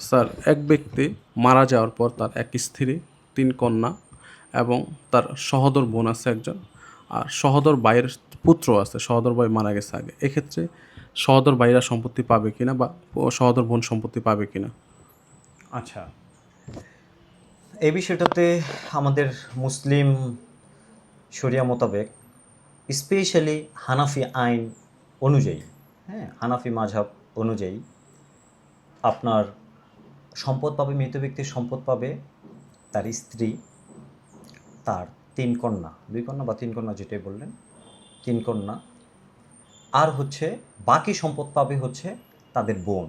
Sir, এক ব্যক্তি মারা যাওয়ার পর তার এক স্ত্রী, ৩ কন্যা এবং তার সহোদর বোন আছে একজন। আর সহোদর ভাইয়ের পুত্র আছে, সহোদর ভাই মারা গেছে আগে। এক্ষেত্রে সহোদর ভাইরা সম্পত্তি পাবে কিনা বা সহোদর বোন সম্পত্তি পাবে কিনা? আচ্ছা, এই বিষয়টাতে আমাদের মুসলিম শরিয়া মোতাবেক, স্পেশালি হানাফি আইন অনুযায়ী, হ্যাঁ, হানাফি মাযহাব অনুযায়ী আপনার সম্পদ পাবে, মৃত ব্যক্তির সম্পদ পাবে তার স্ত্রী, তার ৩ কন্যা, ২ কন্যা বা ৩ কন্যা যেটাই বললেন, ৩ কন্যা, আর হচ্ছে বাকি সম্পদ পাবে হচ্ছে তাদের বোন।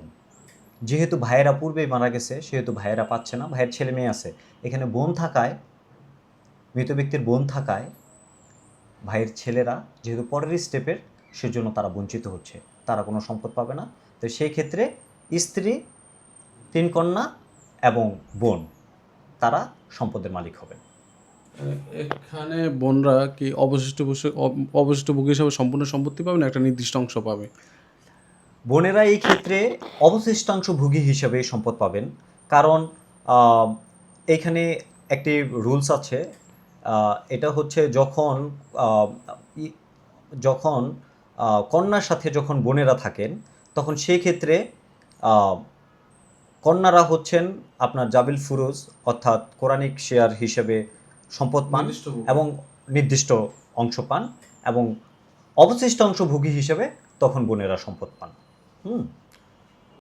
যেহেতু ভাইয়েরা পূর্বেই মারা গেছে সেহেতু ভাইয়েরা পাচ্ছে না, ভাইয়ের ছেলে মেয়ে আছে। এখানে বোন থাকায়, মৃত ব্যক্তির বোন থাকায় ভাইয়ের ছেলেরা যেহেতু পরের স্টেপের, সেজন্য তারা বঞ্চিত হচ্ছে, তারা কোনো সম্পদ পাবে না। তো সেই ক্ষেত্রে স্ত্রী, ৩ কন্যা এবং বোন, তারা সম্পদের মালিক হবেন। এখানে বোনরা কি অবশিষ্ট ভোগী হিসাবে সম্পূর্ণ সম্পত্তি পাবে না একটা নির্দিষ্ট অংশ পাবে? বোনেরা এই ক্ষেত্রে অবশিষ্টাংশ ভোগী হিসেবে সম্পদ পাবেন। কারণ আহ, এইখানে একটি রুলস আছে। এটা হচ্ছে যখন আহ, ই- যখন কন্যার সাথে যখন বোনেরা থাকেন, তখন সেই ক্ষেত্রে আহ, কন্যারা হচ্ছেন আপনার জাবিল ফুরুজ, অর্থাৎ কোরআনিক শেয়ার হিসেবে সম্পদ পান নির্দিষ্ট ভোগ। এবং নির্দিষ্ট অংশ পান, এবং অবশিষ্ট অংশ ভোগী হিসেবে তখন বোনেরা সম্পদ পান। হুম।